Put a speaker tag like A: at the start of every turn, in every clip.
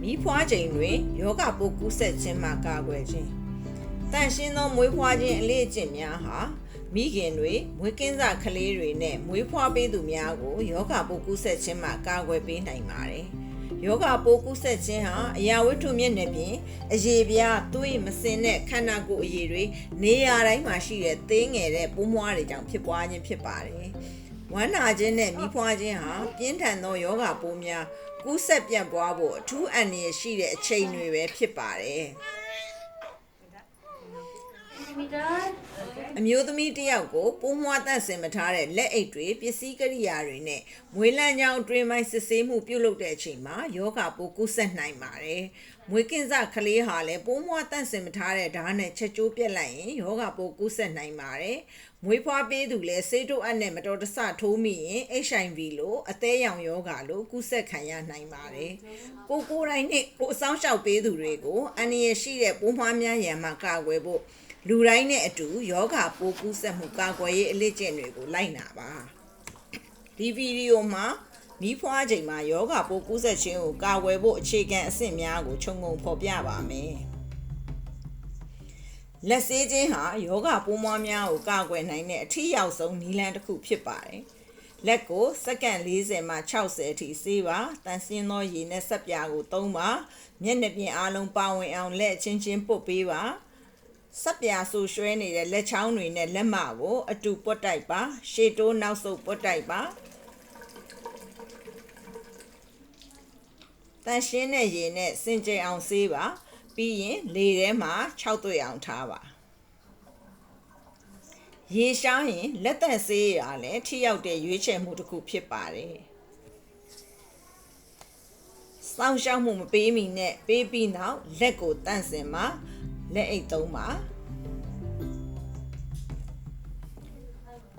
A: မီးဖွားချိန်တွင်ယောဂပိုးကူးစက်ခြင်းမှကာကွယ်ခြင်းတန်ရှင်းသောမွေးဖွားခြင်းအလေ့အကျင့်များဟာမိခင်တွေမွေးကင်းစကလေးတွေနဲ့မွေးဖွားပေးသူများကိုယောဂပိုးကူးစက်ခြင်းမှကာကွယ်ပေးနိုင်ပါတယ်ယောဂပိုးကူးစက်ခြင်းဟာအရာဝတ္ထုမျက်နှာပြင်အရေပြားသွေးမစင်တဲ့ခန္ဓာကိုယ်အရည်တွေနေရာတိုင်းမှာရှိတဲ့သေးငယ်တဲ့ပိုးမွှားတွေကြောင့်ဖြစ်ပွားခြင်းဖြစ်ပါတယ်ဝမ်းနာခြင်းနဲ့မီးဖွားခြင်းဟာပြင်းထန်သောယောဂပိုးများကူးစက်ပြန့်ပွားဖို့အထူးအန္တရာယ်ရှိတဲ့အချိန်တွေပဲဖြစ်ပါတယ်အမျိုးသမီးတစ်ယောက်ကိုပိုးမွှားသန့်စင်မထားတဲ့လက်အိတ်တွေပစ္စည်းကိရိယာတွေနဲ့မွေးလမ်းကြောင်းအတွင်းပိုင်းစစ်ဆေးမှုပြုလုပ်တဲ့အချိန်မှာယောဂပိုးကူးစက်နိုင်ပါတယ်။မွေးကင်းစကလေးဟာလည်းပိုးမွှားသန့်စင်မထားတဲ့ဓာတ်နဲ့ချက်ကျိုးပြက်လိုက်ရင်ယောဂပိုးကူးစက်နိုင်ပါတယ်။မွေးဖွားပေးသူလည်းဆေးတို့အပ်နဲ့မတော်တဆထိုးမိရင် HIV လို့အသေးရောင်ယောဂလို့ကူးစက်ခံရနိုင်ပါတယ်။ကိုယ်တိုင်နဲ့ကိုအဆောင်ရှောက်ပေးသူတွေကိုအန္တရာယ်ရှိတဲ့ပိုးမွှားများရန်မှကာကွယ်ဖို့လူတိုင်းနဲ့အတူယောဂပိုးကူးစက်မှုကာကွယ်ရေးအလေ့ကျင့်တွေကိုလိုက်နာပါဒီဗီဒီယိုမှာမီးဖွားချိန်မှာယောဂပိုးကူးစက်ခြင်းကိုကာကွယ်ဖို့အခြေခံအဆင့်များကိုခြုံငုံဖော်ပြပါမယ်လက်ဆေးခြင်းဟာယောဂပိုးမွှားများကိုကာကွယ်နိုင်တဲ့အထူးရောက်ဆုံးနည်းလမ်းတစ်ခုဖြစ်ပါတယ်လက်ကိုစက္ကန့်40မှ60အထိဆေးပါတန်ဆင်းသောရေနဲ့ဆပ်ပြာကိုသုံးပါမျက်နှာပြင်အားလုံးပါဝင်အောင်လက်ချင်းချင်းပုတ်ပေးပါစပ်ပြာဆူရွှဲနေတဲ့လက်ချောင်းတွေနဲ့လက်မကိုအတူပွတ်တိုက်ပါရှေ့တိုးနောက်ဆုတ်ပွတ်တိုက်ပါတန်ရှင်းတဲ့ရေနဲ့စင်ကြယ်အောင်ဆေးပါပြီးရင်လေထဲမှာ6သွေးအောင်ထားပါရေရှောင်းရင်လက်သက်ဆေးရလည်းထိရောက်တဲ့ရွေးချယ်မှုတစ်ခုဖြစ်ပါတယ်စောင့်ရှောက်မှုမပေးမီနဲ့ပေးပြီးနောက်လက်ကိုတန့်စင်ပါလက်အိတ်သုံးပါ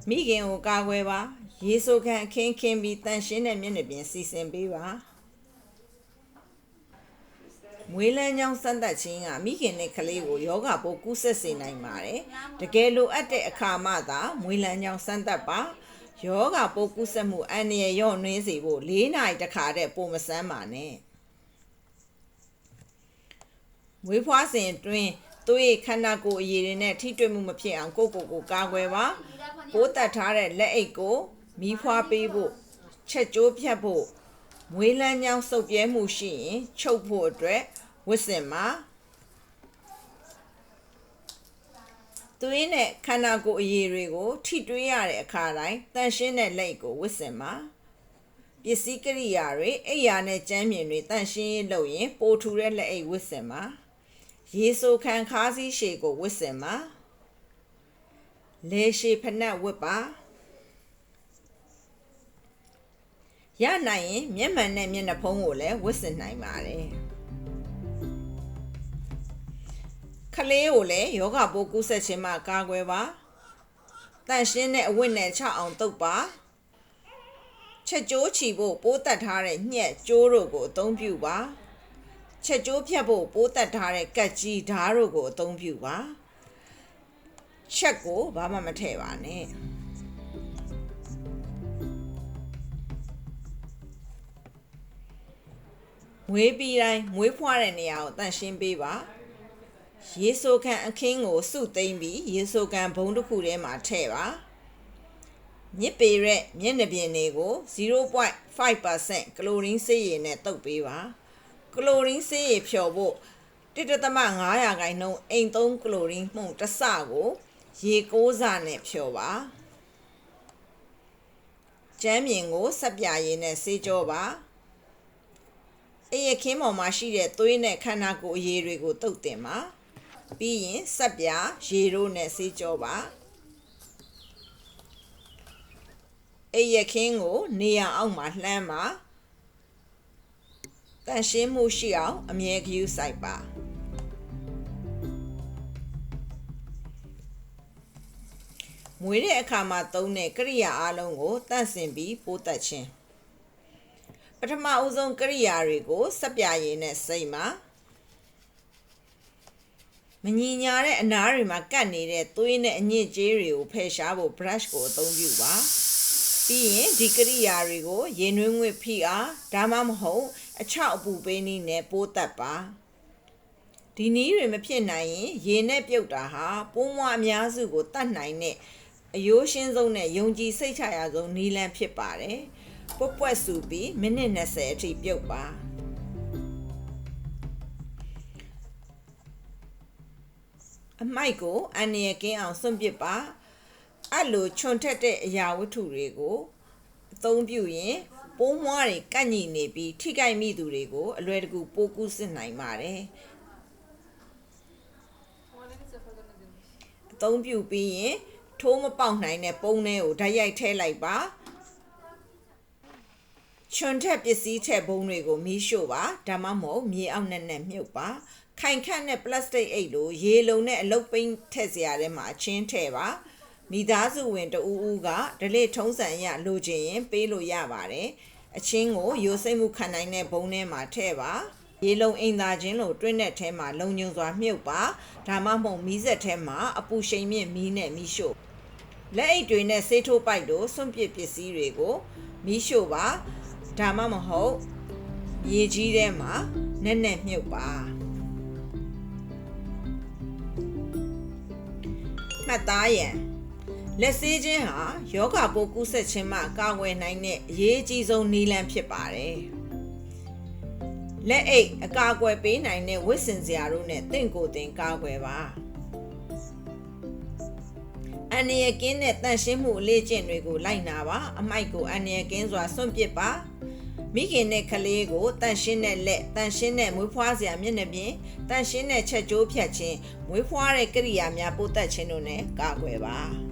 A: မိခင်ကိုကာကွယ်ပါရေဆိုခံအခင်းခင်းပြီးတန်ရှင်းတဲ့မျက်နှာပြင်စီစဉ်ပေးပါမွေးလမ်းကြောင်းစမ်းသပ်ခြင်းကမိခင်နဲ့ကလေးကိုယောဂပိုးကူးစက်စေနိုင်ပါတယ်တကယ်လိုအပ်တဲ့အခါမှသာမွေးလမ်းကြောင်းစမ်းသပ်ပါယောဂပိုးကူးစက်မှုအန္တရာယ်လျော့နည်းစေဖို့4နာရီတစ်ခါတည်းပိုမစမ်းပါနဲ့မွေးဖွားစဉ်အတွင်းသွေးခန္ဓာကိုယ်အရည်တွေနဲ့ထိတွေ့မှုမဖြစ်အောင်ကိုယ့်ကိုယ်ကိုကာကွယ်ပါပိုးတက်ထားတဲ့လက်အိတ်ကိုမီးဖွားပေးဖို့ချက်ကျိုးဖြတ်ဖို့မွေးလမ်းကြောင်းစုပ်ပြဲမှုရှိရင်ချုပ်ဖို့အတွက်ဝတ်ဆင်ပါသွေးနဲ့ခန္ဓာကိုယ်အရည်တွေကိုထိတွေ့ရတဲ့အခါတိုင်းတန်ရှင်းတဲ့လက်ကိုဝတ်ဆင်ပါပစ္စည်းကိရိယာတွေအိယာနဲ့ကြမ်းမြင်တွေတန်ရှင်းရေးလုပ်ရင်ပိုထူတဲ့လက်အိတ်ဝတ်ဆင်ပါရေဆိုခံခါးစည်းရှည်ကိုဝတ်ဆင်ပါလေရှည်ဖနက်ဝတ်ပါရနိုင်ရင်မျက်မှန်နဲ့မျက်နှာဖုံးကိုလည်းဝတ်ဆင်နိုင်ပါတယ်ကလေးကိုလည်းယောဂပိုးကူးစက်ခြင်းမှကာကွယ်ပါတန့်ရှင်းတဲ့အဝတ်နဲ့ချအောင်တုပ်ပါချက်ကျိုးချီဖို့ပိုးတက်ထားတဲ့ညှက်ကျိုးတို့ကိုအသုံးပြုပါချက်ကျိုးဖြတ်ဖို့ပိုးတက်ထားတဲ့ကတ်ကြီးဓာတ်တို့ကိုအသုံးပြုပါချက်ကိုဘာမှမထည့်ပါနဲ့မွေးပြီးတိုင်းမွေးဖွားတဲ့နေရာကိုတန့်ရှင်းပေးပါရေဆိုခံအခင်းကိုစုသိမ်းပြီးရေဆိုခံဘုံတစ်ခုထဲမှာထည့်ပါညစ်ပေတဲ့မျက်နှာပြင်တွေကို 0.5% ကလိုရင်းဆေးရည်နဲ့တုပ်ပေးပါကလိုရင်းဆေးရည်ဖြော်ဖို့ 1.5 ရာခိုင်နှုန်းအိမ်သုံးကလိုရင်းမှုတစ်စကိုရေ6စနဲ့ဖြော်ပါကျမ်းမြင်ကိုစပ်ပြာရည်နဲ့ဆေးကြောပါအိမ်အခင်းပေါ်မှာရှိတဲ့သွေးနဲ့ခန္ဓာကိုယ်အရည်တွေကိုတုပ်တင်ပါပြီးရင်စပ်ပြာရေတို့နဲ့ဆေးကြောပါအိမ်အခင်းကိုနေရာအောက်မှာလှမ်းပါတန့်ရှင်းမှုရှိအောင်အမြဲဂရုစိုက်ပါမွေးတဲ့အခါမှာသုံးတဲ့ကိရိယာအလုံးကိုတန့်စင်ပြီးပိုးတက်ခြင်းပထမဦးဆုံးကိရိယာတွေကိုစပ်ပြာရည်နဲ့စိမ့်ပါမညီညာတဲ့အနားတွေမှာကတ်နေတဲ့သွေးနဲ့အညစ်အကြေးတွေကိုဖယ်ရှားဖို့ brush ကိုအသုံးပြုပါ ပြီးရင်ဒီကရိယာတွေကိုရေနွေးငွေ့ဖိအားဒါမှမဟုတ်အချောက်အပူပေးနည်းနဲ့ပိုးသက်ပါဒီနည်းတွေမဖြစ်နိုင်ရင်ရေနဲ့ပြုတ်တာဟာပိုးမွှားအများစုကိုတတ်နိုင်တဲ့အယိုးရှင်းဆုံးနဲ့ယုံကြည်စိတ်ချရဆုံးနည်းလမ်းဖြစ်ပါတယ်ပွက်ဆူပြီးမိနစ်20အထိပြုတ်ပါအမိုက်ကိုအန္တရာယ်ကင်းအောင်စွန့်ပစ်ပါအဲ့လိုချွန်ထက်တဲ့အရာဝတ္ထုတွေကိုအသုံးပြုရင်ပိုးမွှားတွေကန့်ညိနေပြီးထိခိုက်မိသူတွေကိုအလွယ်တကူပိုးကူးစက်နိုင်ပါတယ်အသုံးပြုပြီးရင်ထိုးမပေါက်နိုင်တဲ့ပုံးထဲကိုဓာတ်ရိုက်ထည့်လိုက်ပါချွန်ထက်ပစ္စည်းထည့်ပုံးတွေကိုမီးရှို့ပါဒါမှမဟုတ်မြေအောက်နဲ့မြုပ်ပါခိုင်ခန့်တဲ့ပလတ်စတစ်အိတ်လိုရေလုံနဲ့အလုတ်ပိန်းထည့်စရာထဲမှာအချင်းထည့်ပါမိသားစုဝင်တဦးဦးကဒလိထုံးစံအရလိုချင်ရင်ပေးလို့ရပါတယ်အချင်းကိုရိုစိတ်မှုခံနိုင်တဲ့ဘုံထဲမှာထည့်ပါရေလုံအိမ်သာချင်းလိုတွင်းတဲ့ထဲမှာလုံညုံစွာမြုပ်ပါဒါမှမဟုတ်မီးစက်ထဲမှာအပူရှိန်မြင့်မီးနဲ့မီးရှို့လက်အိတ်တွေနဲ့ဆေးထိုးပိုက်တို့စွန့်ပစ်ပစ္စည်းတွေကိုမီးရှို့ပါဒါမှမဟုတ်မြေကြီးထဲမှာနက်မြုပ်ပါမှတ်သားရန်လက်ဆေးခြင်းဟာယောဂပိုးကူးစက်ခြင်းမှကာကွယ်နိုင်တဲ့အရေးအကြီးဆုံးနည်းလမ်းဖြစ်ပါတယ်လက်အိတ်အကာအကွယ်ပေးနိုင်တဲ့ဝတ်ဆင်စရာတို့နဲ့တင့်ကိုယ်တင်ကာကွယ်ပါအန္တရာယ်ကင်းတဲ့တန့်ရှင်းမှုအလေးကျင့်တွေကိုလိုက်နာပါအမိုက်ကိုအန္တရာယ်ကင်းစွာစွန့်ပစ်ပါမိခင်နဲ့ကလေးကိုတန့်ရှင်းတဲ့လက်တန့်ရှင်းတဲ့မွေးဖွားစရာမျက်နှာပြင်တန့်ရှင်းတဲ့ချက်ကျိုးဖြတ်ခြင်းမွေးဖွားတဲ့ကိရိယာများပို့တတ်ခြင်းတို့နဲ့ကာကွယ်ပါ